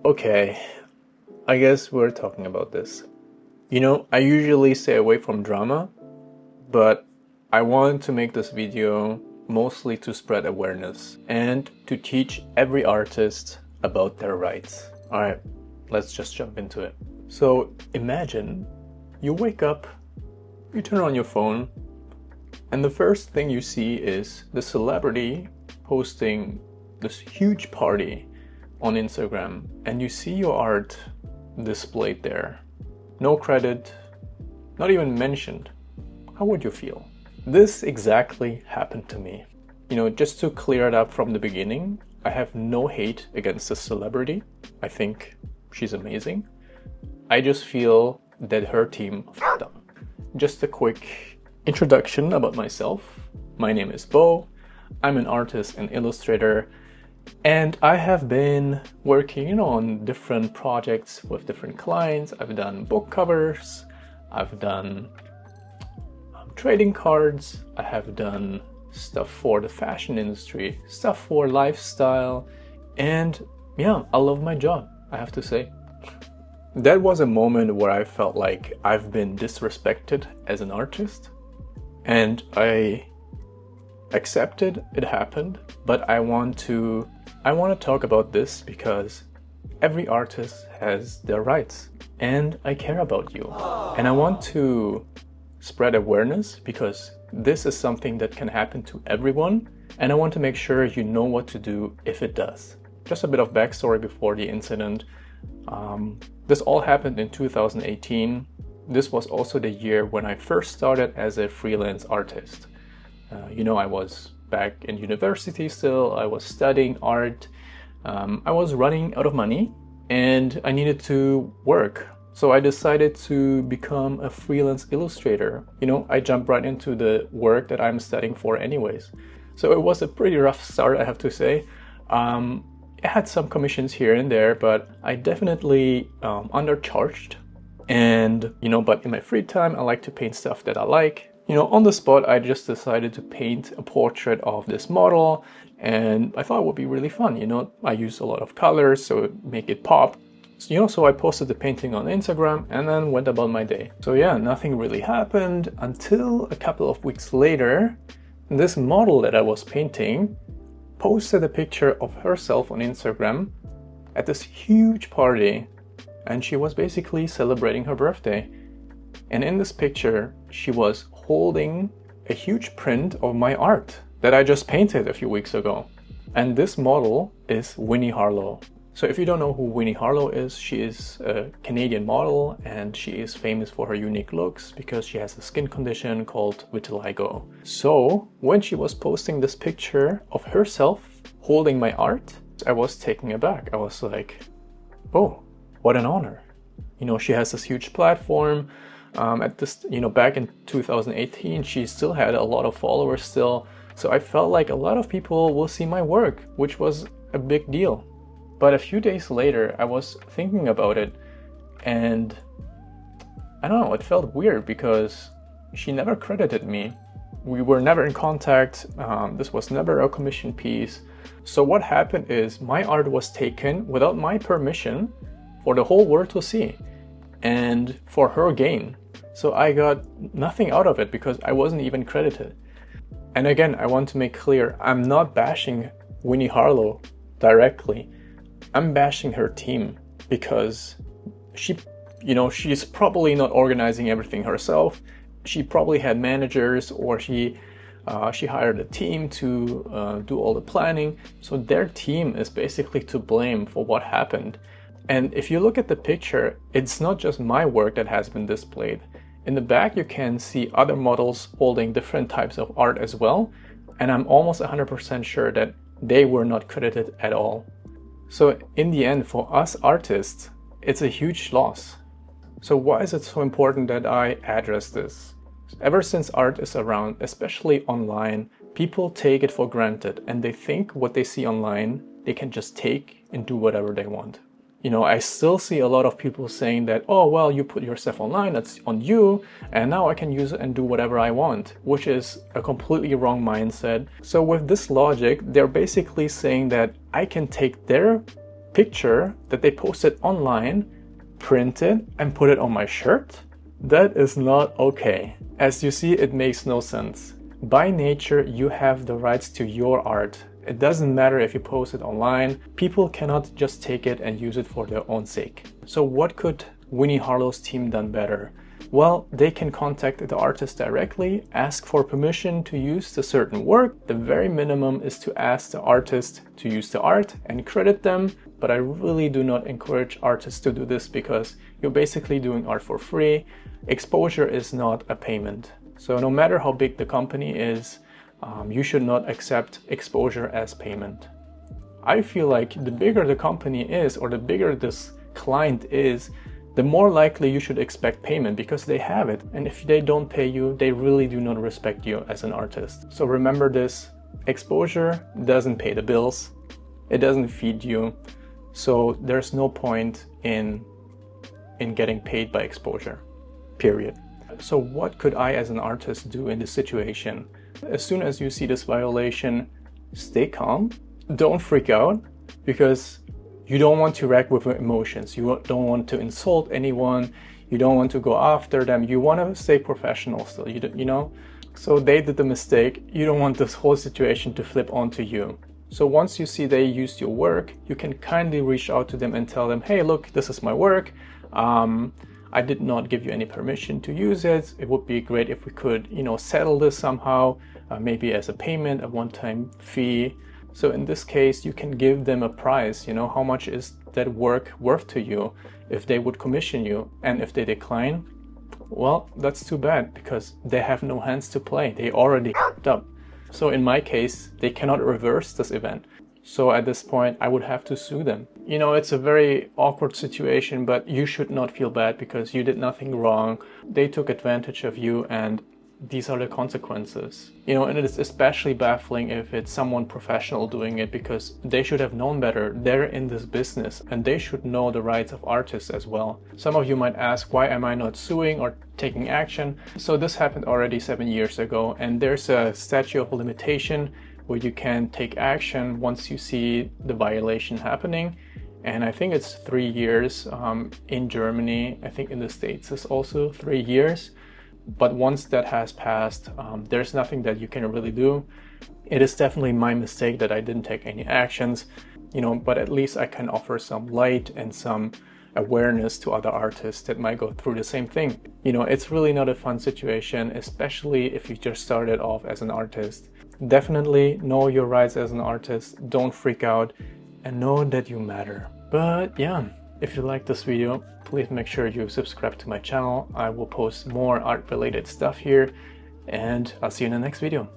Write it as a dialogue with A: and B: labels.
A: Okay, I guess we're talking about this. You know, I usually stay away from drama, but I wanted to make this video mostly to spread awareness and to teach every artist about their rights. Alright, let's just jump into it. So imagine you wake up, you turn on your phone, and the first thing you see is the celebrity posting this huge party on Instagram, and you see your art displayed there. No credit, not even mentioned. How would you feel? This exactly happened to me. You know, just to clear it up from the beginning, I have no hate against this celebrity. I think she's amazing. I just feel that her team f***ed up. Just a quick introduction about myself. My name is Bo. I'm an artist and illustrator, and I have been working, on different projects with different clients. I've done book covers, I've done trading cards, I have done stuff for the fashion industry, stuff for lifestyle, and yeah, I love my job, I have to say. That was a moment where I felt like I've been disrespected as an artist, and I accepted it happened, but I want to talk about this because every artist has their rights, and I care about you. And I want to spread awareness because this is something that can happen to everyone, and I want to make sure you know what to do if it does. Just a bit of backstory before the incident. This all happened in 2018. This was also the year when I first started as a freelance artist. I was back in university still, I was studying art, I was running out of money and I needed to work. So I decided to become a freelance illustrator. I jumped right into the work that I'm studying for anyways. So it was a pretty rough start, I have to say. I had some commissions here and there, but I definitely undercharged. And, but in my free time, I like to paint stuff that I like. On the spot, I just decided to paint a portrait of this model, and I thought it would be really fun. I used a lot of colors, so it make it pop. So I posted the painting on Instagram and then went about my day. So yeah, nothing really happened until a couple of weeks later. This model that I was painting posted a picture of herself on Instagram at this huge party, and she was basically celebrating her birthday. And in this picture, she was holding a huge print of my art that I just painted a few weeks ago. And this model is Winnie Harlow. So if you don't know who Winnie Harlow is, she is a Canadian model, and she is famous for her unique looks because she has a skin condition called vitiligo. So when she was posting this picture of herself holding my art, I was taken aback. I was like, oh, what an honor. She has this huge platform. Back in 2018, she still had a lot of followers still. So I felt like a lot of people will see my work, which was a big deal. But a few days later, I was thinking about it, and I don't know, it felt weird because she never credited me. We were never in contact. This was never a commission piece. So what happened is my art was taken without my permission for the whole world to see and for her gain. So I got nothing out of it because I wasn't even credited. And again, I want to make clear, I'm not bashing Winnie Harlow directly. I'm bashing her team because she's probably not organizing everything herself. She probably had managers, or she hired a team to do all the planning. So their team is basically to blame for what happened. And if you look at the picture, it's not just my work that has been displayed. In the back, you can see other models holding different types of art as well. And I'm almost 100% sure that they were not credited at all. So in the end, for us artists, it's a huge loss. So why is it so important that I address this? Ever since art is around, especially online, people take it for granted, and they think what they see online, they can just take and do whatever they want. I still see a lot of people saying that, oh, well, you put your stuff online, that's on you, and now I can use it and do whatever I want, which is a completely wrong mindset. So with this logic, they're basically saying that I can take their picture that they posted online, print it, and put it on my shirt? That is not okay. As you see, it makes no sense. By nature, you have the rights to your art. It doesn't matter if you post it online. People cannot just take it and use it for their own sake. So what could Winnie Harlow's team done better? Well, they can contact the artist directly, ask for permission to use the certain work. The very minimum is to ask the artist to use the art and credit them. But I really do not encourage artists to do this because you're basically doing art for free. Exposure is not a payment. So no matter how big the company is, you should not accept exposure as payment. I feel like the bigger the company is, or the bigger this client is, the more likely you should expect payment because they have it. And if they don't pay you, they really do not respect you as an artist. So remember this, exposure doesn't pay the bills. It doesn't feed you. So there's no point in getting paid by exposure, period. So what could I as an artist do in this situation? As soon as you see this violation, stay calm. Don't freak out because you don't want to react with emotions. You don't want to insult anyone. You don't want to go after them. You want to stay professional still, you know? So they did the mistake. You don't want this whole situation to flip onto you. So once you see they used your work, you can kindly reach out to them and tell them, hey, look, this is my work. I did not give you any permission to use it. It would be great if we could, settle this somehow, maybe as a payment, a one-time fee. So in this case, you can give them a price, how much is that work worth to you if they would commission you. And if they decline, well, that's too bad because they have no hands to play. They already f***ed up. So in my case, they cannot reverse this event. So at this point, I would have to sue them. It's a very awkward situation, but you should not feel bad because you did nothing wrong. They took advantage of you and these are the consequences. And it is especially baffling if it's someone professional doing it because they should have known better. They're in this business and they should know the rights of artists as well. Some of you might ask, why am I not suing or taking action? So this happened already 7 years ago and there's a statute of limitation where you can take action once you see the violation happening. And I think it's 3 years in Germany. I think in the States it's also 3 years. But once that has passed, there's nothing that you can really do. It is definitely my mistake that I didn't take any actions, but at least I can offer some light and some awareness to other artists that might go through the same thing. It's really not a fun situation, especially if you just started off as an artist. Definitely know your rights as an artist, don't freak out, and know that you matter. But yeah, if you like this video, please make sure you subscribe to my channel. I will post more art related stuff here, and I'll see you in the next video.